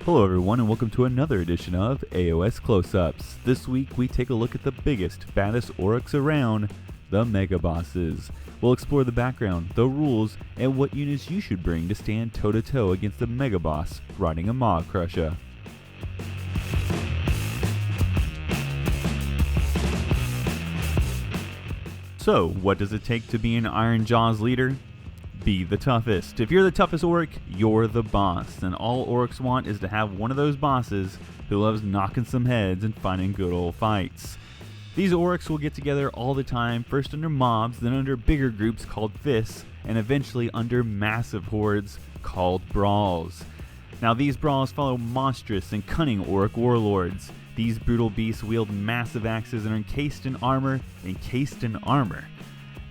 Hello everyone and welcome to another edition of AoS Close-Ups. This week we take a look at the biggest, baddest Oryx around, the Megabosses. We'll explore the background, the rules, and what units you should bring to stand toe-to-toe against the Megaboss riding a Maw Krusha. So, what does it take to be an Ironjawz leader? Be the toughest. If you're the toughest Orc, you're the boss, and all Orcs want is to have one of those bosses who loves knocking some heads and finding good old fights. These Orcs will get together all the time, first under mobs, then under bigger groups called fists, and eventually under massive hordes called brawls. Now these brawls follow monstrous and cunning Orc warlords. These brutal beasts wield massive axes and are encased in armor.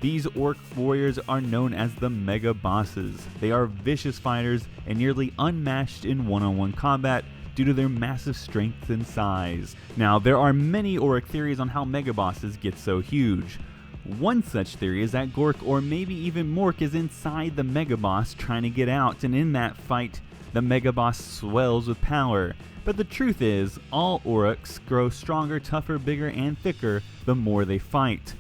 These Orc warriors are known as the Megabosses. They are vicious fighters and nearly unmatched in one-on-one combat due to their massive strength and size. Now, there are many Orc theories on how Megabosses get so huge. One such theory is that Gork or maybe even Mork is inside the Megaboss trying to get out, and in that fight, the Megaboss swells with power. But the truth is, all Oryx grow stronger, tougher, bigger, and thicker the more they fight.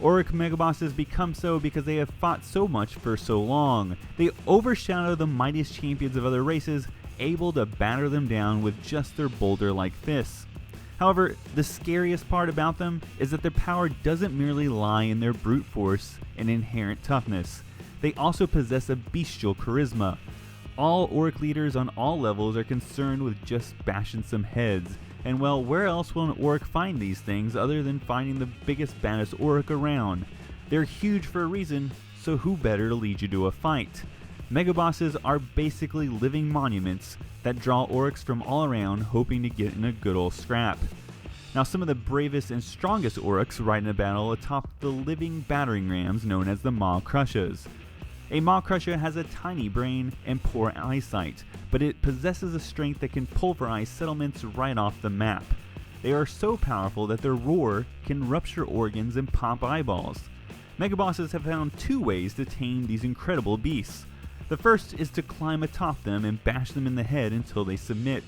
Orc Megabosses become so because they have fought so much for so long. They overshadow the mightiest champions of other races, able to batter them down with just their boulder-like fists. However, the scariest part about them is that their power doesn't merely lie in their brute force and inherent toughness. They also possess a bestial charisma. All Orc leaders on all levels are concerned with just bashing some heads. And well, where else will an Orc find these things other than finding the biggest, baddest Orc around? They're huge for a reason, so who better to lead you to a fight? Megabosses are basically living monuments that draw Orcs from all around, hoping to get in a good old scrap. Now, some of the bravest and strongest Oryx ride in a battle atop the living battering rams known as the Maw Krushas. A Maw Krusha has a tiny brain and poor eyesight, but it possesses a strength that can pulverize settlements right off the map. They are so powerful that their roar can rupture organs and pop eyeballs. Megabosses have found two ways to tame these incredible beasts. The first is to climb atop them and bash them in the head until they submit,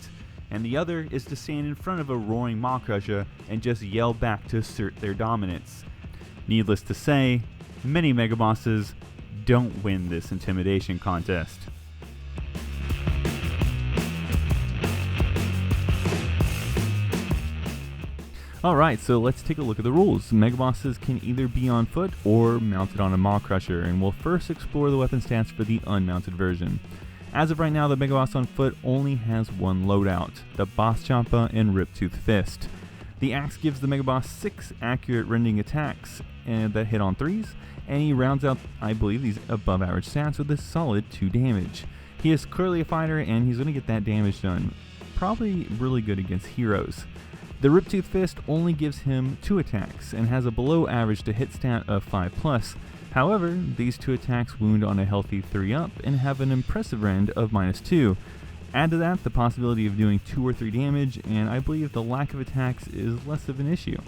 and the other is to stand in front of a roaring Maw Krusha and just yell back to assert their dominance. Needless to say, many Megabosses don't win this intimidation contest. Alright, so let's take a look at the rules. Megabosses can either be on foot or mounted on a Maw Krusha, and we'll first explore the weapon stats for the unmounted version. As of right now, the Megaboss on foot only has one loadout, the Boss Champa and Riptooth Fist. The axe gives the Megaboss 6 accurate rending attacks that hit on 3s, and he rounds out, I believe, these above average stats with a solid 2 damage. He is clearly a fighter, and he's going to get that damage done. Probably really good against heroes. The Riptooth Fist only gives him 2 attacks, and has a below average to hit stat of 5+. However, these 2 attacks wound on a healthy 3 up, and have an impressive rend of -2. Add to that the possibility of doing 2 or 3 damage, and I believe the lack of attacks is less of an issue.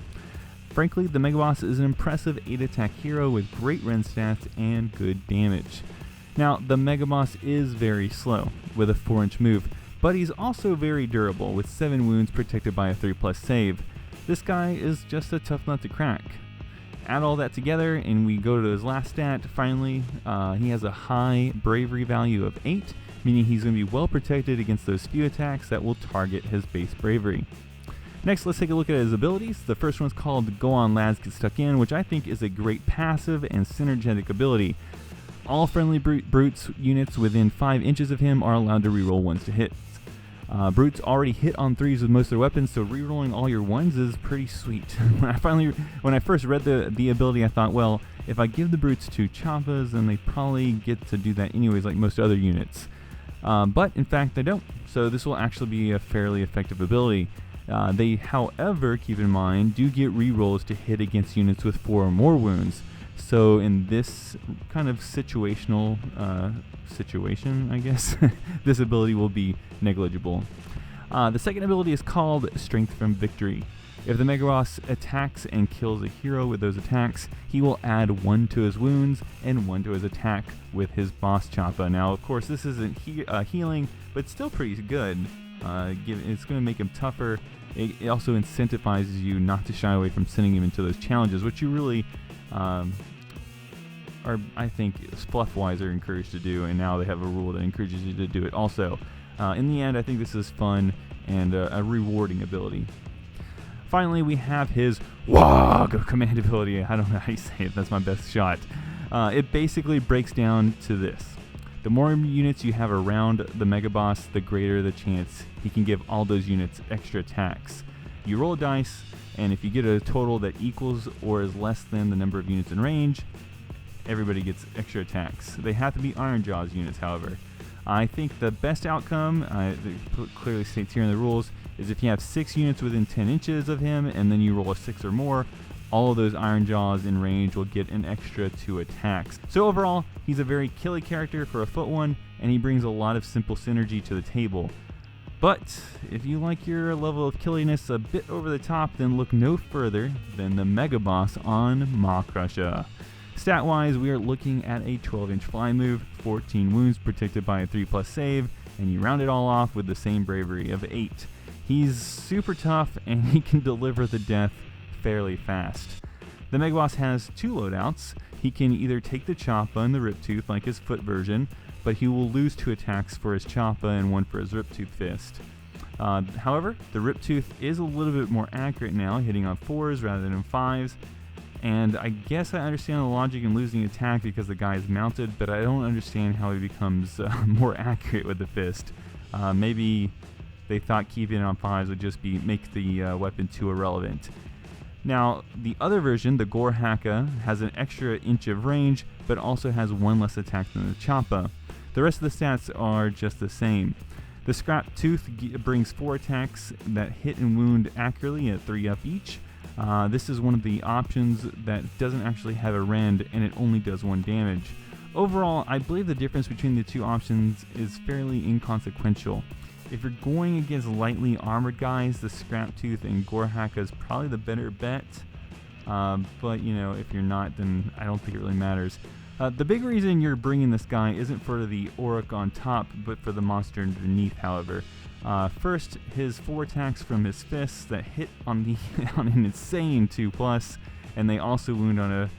Frankly, the Megaboss is an impressive 8-attack hero with great rend stats and good damage. Now, the Megaboss is very slow, with a 4-inch move, but he's also very durable, with 7 wounds protected by a 3+ save. This guy is just a tough nut to crack. Add all that together, and we go to his last stat. Finally, he has a high bravery value of 8, meaning he's going to be well protected against those few attacks that will target his base bravery. Next, let's take a look at his abilities. The first one's called Go On Lads Get Stuck In, which I think is a great passive and synergetic ability. All friendly brutes units within 5 inches of him are allowed to reroll 1s to hits. Brutes already hit on 3s with most of their weapons, so rerolling all your 1s is pretty sweet. When I first read the ability, I thought, well, if I give the brutes 2 Champas, then they probably get to do that anyways, like most other units. But in fact, they don't. So this will actually be a fairly effective ability. They, however, keep in mind, do get rerolls to hit against units with 4 or more wounds. So in this kind of situation, I guess, this ability will be negligible. The second ability is called Strength from Victory. If the Megaboss attacks and kills a hero with those attacks, he will add 1 to his wounds and 1 to his attack with his Boss Champa. Now, of course, this isn't healing, but still pretty good. It's going to make him tougher. It also incentivizes you not to shy away from sending him into those challenges, which you really are, I think, fluff-wise are encouraged to do, and now they have a rule that encourages you to do it also. In the end, I think this is fun and a rewarding ability. Finally, we have his WOG command ability. I don't know how you say it. That's my best shot. It basically breaks down to this. The more units you have around the Megaboss, the greater the chance he can give all those units extra attacks. You roll a dice, and if you get a total that equals or is less than the number of units in range, everybody gets extra attacks. They have to be Ironjawz units, however. I think the best outcome, it clearly states here in the rules, is if you have 6 units within 10 inches of him, and then you roll a 6 or more, all of those Ironjawz in range will get an extra 2 attacks. So overall, he's a very killy character for a foot one, and he brings a lot of simple synergy to the table. But if you like your level of killiness a bit over the top, then look no further than the Megaboss on Maw Krusha. Stat-wise, we are looking at a 12-inch fly move, 14 wounds protected by a 3+ save, and you round it all off with the same bravery of 8. He's super tough, and he can deliver the death fairly fast. The Megaboss has 2 loadouts. He can either take the Choppa and the Rip Tooth like his foot version, but he will lose 2 attacks for his Choppa and 1 for his Rip Tooth fist. However, the Rip Tooth is a little bit more accurate now, hitting on 4s rather than 5s. And I guess I understand the logic in losing attack because the guy is mounted, but I don't understand how he becomes more accurate with the fist. Maybe they thought keeping it on 5s would just make the weapon too irrelevant. Now, the other version, the Gore Haka, has an extra inch of range, but also has 1 less attack than the Choppa. The rest of the stats are just the same. The Scrap Tooth brings 4 attacks that hit and wound accurately at 3 up each. This is one of the options that doesn't actually have a rend, and it only does 1 damage. Overall, I believe the difference between the 2 options is fairly inconsequential. If you're going against lightly armored guys, the Scrap Tooth and Gore Haka is probably the better bet. But you know, if you're not, then I don't think it really matters. The big reason you're bringing this guy isn't for the Auric on top, but for the monster underneath, however. First, his 4 attacks from his fists that hit on an insane 2+, and they also wound on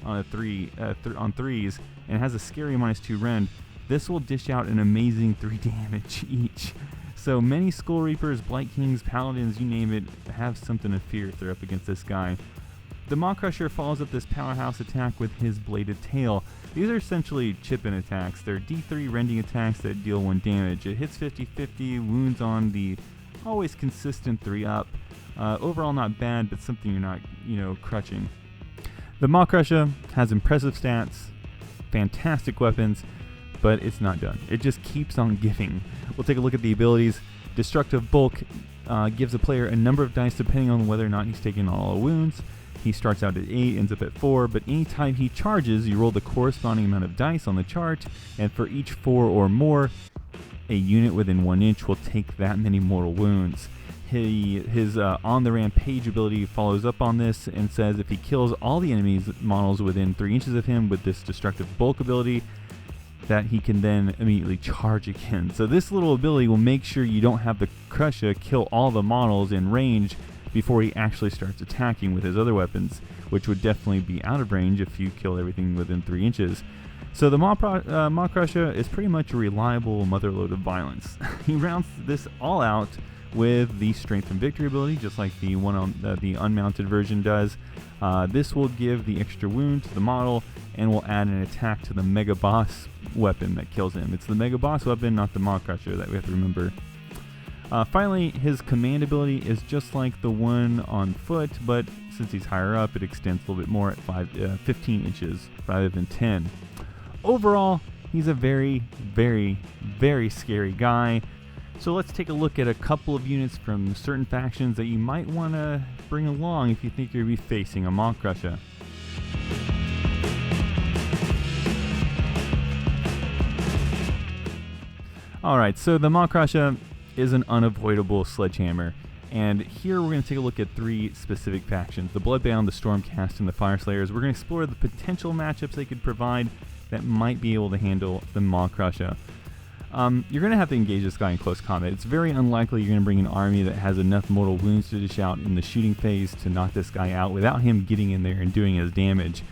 3s, and has a scary -2 rend. This will dish out an amazing 3 damage each. So many Skull Reapers, Blight Kings, Paladins, you name it, have something to fear if they're up against this guy. The Maw Krusha follows up this powerhouse attack with his Bladed Tail. These are essentially chip-in attacks. They're D3 rending attacks that deal 1 damage. It hits 50-50, wounds on the always consistent 3 up. Overall not bad, but something you're not, crutching. The Maw Krusha has impressive stats, fantastic weapons, but it's not done. It just keeps on giving. We'll take a look at the abilities. Destructive Bulk gives a player a number of dice depending on whether or not he's taking all the wounds. He starts out at 8, ends up at 4, but anytime he charges, you roll the corresponding amount of dice on the chart, and for each 4 or more, a unit within 1 inch will take that many mortal wounds. His On the Rampage ability follows up on this and says if he kills all the enemy's models within 3 inches of him with this Destructive Bulk ability, that he can then immediately charge again. So this little ability will make sure you don't have the Krusha kill all the models in range before he actually starts attacking with his other weapons, which would definitely be out of range if you kill everything within 3 inches. So the Maw Krusha is pretty much a reliable motherload of violence. He rounds this all out with the Strength and Victory ability, just like the one on the unmounted version does. This will give the extra wound to the model and will add an attack to the Megaboss weapon that kills him. It's the Megaboss weapon, not the Maw Krusha, that we have to remember. Finally, his command ability is just like the one on foot, but since he's higher up, it extends a little bit more at 15 inches rather than 10. Overall, he's a very, very, very scary guy. So let's take a look at a couple of units from certain factions that you might want to bring along if you think you're going to be facing a Maw Krusha. Alright, so the Maw Krusha is an unavoidable sledgehammer, and here we're going to take a look at 3 specific factions: the Bloodbound, the Stormcast, and the Fireslayers. We're going to explore the potential matchups they could provide that might be able to handle the Maw Krusha. you're going to have to engage this guy in close combat. It's very unlikely you're going to bring an army that has enough mortal wounds to dish out in the shooting phase to knock this guy out without him getting in there and doing his damage.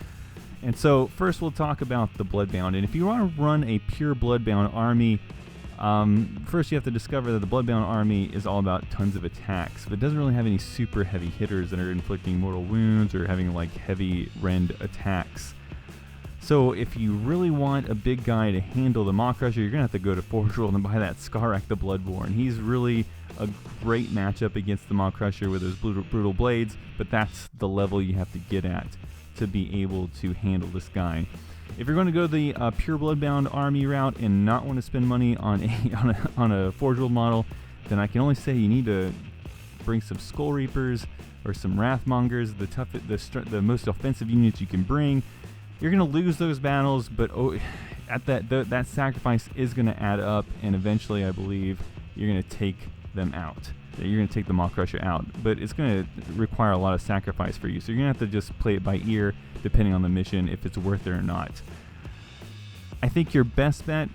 And so first we'll talk about the Bloodbound. And if you want to run a pure Bloodbound army, first you have to discover that the Bloodbound army is all about tons of attacks, but it doesn't really have any super heavy hitters that are inflicting mortal wounds or having like heavy rend attacks. So if you really want a big guy to handle the Maw Krusha, you're going to have to go to Forge World and buy that Skarak the Bloodborne. He's really a great matchup against the Maw Krusha with those brutal blades, but that's the level you have to get at to be able to handle this guy. If you're going to go the pure Bloodbound army route and not want to spend money on a Forge World model, then I can only say you need to bring some Skull Reapers or some Wrathmongers, the most offensive units you can bring. You're going to lose those battles, but at that sacrifice is going to add up, and eventually I believe you're going to take them out. You're going to take the Maw Krusha out, but it's going to require a lot of sacrifice for you, so you're going to have to just play it by ear depending on the mission if it's worth it or not. I think your best bet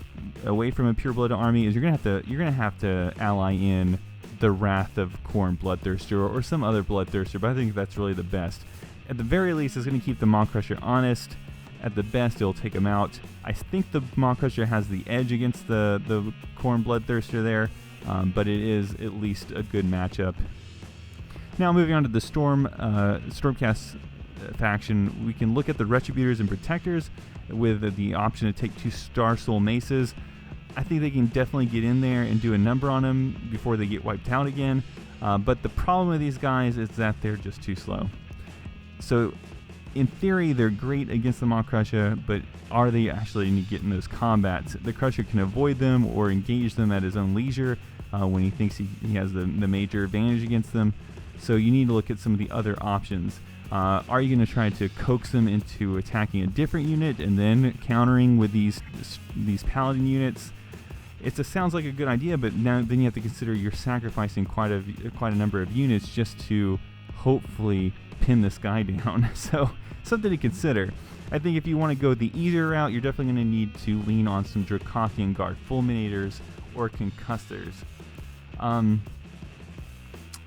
away from a pure blood army is you're going to have to ally in the Wrath of Khorne Bloodthirster or some other Bloodthirster, but I think that's really the best. At the very least, it's going to keep the Maw Krusha honest. At the best, it'll take him out. I think the Maw Krusha has the edge against the Khorne Bloodthirster there, but it is at least a good matchup. Now moving on to the Stormcast faction, we can look at the Retributors and Protectors with the option to take 2 Star Soul Maces. I think they can definitely get in there and do a number on them before they get wiped out again, but the problem with these guys is that they're just too slow. So in theory, they're great against the Maw Krusha, but are they actually getting those combats? The Krusha can avoid them or engage them at his own leisure when he thinks he has the major advantage against them. So you need to look at some of the other options. Are you going to try to coax them into attacking a different unit and then countering with these Paladin units? It sounds like a good idea, but then you have to consider you're sacrificing quite a number of units just to hopefully pin this guy down. So something to consider. I think if you want to go the easier route, you're definitely going to need to lean on some Dracothian Guard Fulminators or Concussors.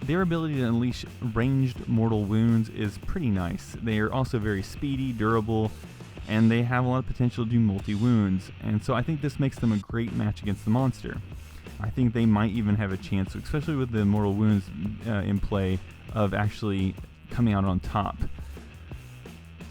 Their ability to unleash ranged mortal wounds is pretty nice. They are also very speedy, durable, and they have a lot of potential to do multi-wounds, and so I think this makes them a great match against the monster. I think they might even have a chance, especially with the mortal wounds in play, of actually coming out on top.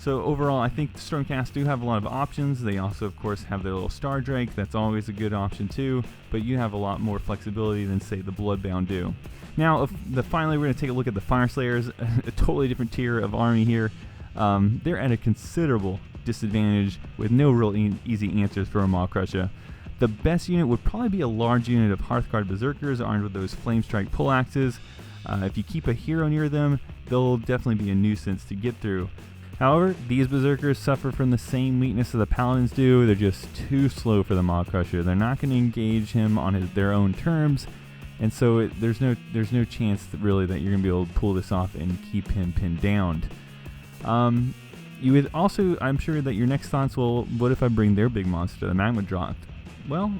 So overall, I think the Stormcast do have a lot of options. They also, of course, have their little Star Drake. That's always a good option too, but you have a lot more flexibility than, say, the Bloodbound do. Now, finally, we're going to take a look at the Fire Slayers, a totally different tier of army here. They're at a considerable disadvantage with no real easy answers for a Maw Krusha. The best unit would probably be a large unit of Hearthguard Berserkers armed with those Flame Strike pull axes. If you keep a hero near them, they'll definitely be a nuisance to get through. However, these Berserkers suffer from the same weakness that the Paladins do. They're just too slow for the Maw Krusha. They're not going to engage him on their own terms, and so there's no chance that you're going to be able to pull this off and keep him pinned down. You would also, I'm sure that your next thoughts will, what if I bring their big monster, the Magma Droth? Well,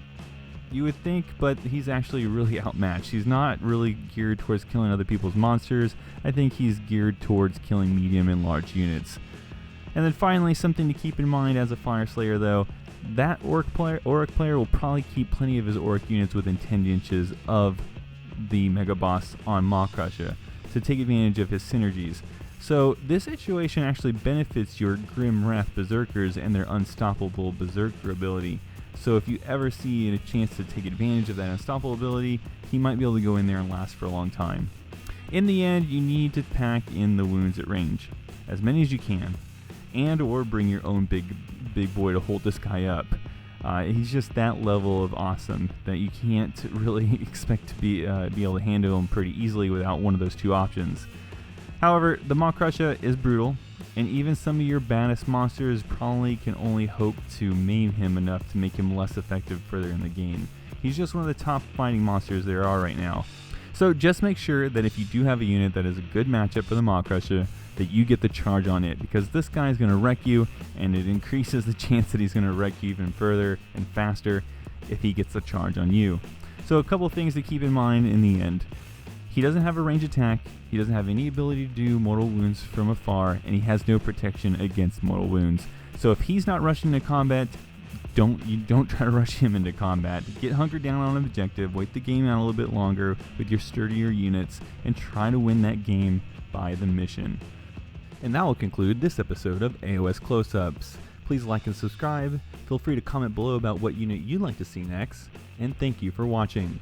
you would think, but he's actually really outmatched. He's not really geared towards killing other people's monsters. I think he's geared towards killing medium and large units. And then finally, something to keep in mind as a Fire Slayer though, that Auric player will probably keep plenty of his Auric units within 10 inches of the Megaboss on Maw Krusha to take advantage of his synergies. So this situation actually benefits your Grim Wrath Berserkers and their Unstoppable Berserker ability. So if you ever see a chance to take advantage of that Unstoppable ability, he might be able to go in there and last for a long time. In the end, you need to pack in the wounds at range, as many as you can, and or bring your own big boy to hold this guy up. He's just that level of awesome that you can't really expect to be able to handle him pretty easily without one of those two options. However, the Maw Krusha is brutal, and even some of your baddest monsters probably can only hope to maim him enough to make him less effective further in the game. He's just one of the top fighting monsters there are right now. So just make sure that if you do have a unit that is a good matchup for the Maw Krusha, that you get the charge on it, because this guy is going to wreck you, and it increases the chance that he's going to wreck you even further and faster. if he gets the charge on you. So a couple things to keep in mind in the end. He doesn't have a range attack, he doesn't have any ability to do mortal wounds from afar, and he has no protection against mortal wounds. So if he's not rushing into combat, don't try to rush him into combat. Get hunkered down on an objective, wait the game out a little bit longer with your sturdier units, and try to win that game by the mission. And that will conclude this episode of AoS Close-Ups. Please like and subscribe, feel free to comment below about what unit you'd like to see next, and thank you for watching.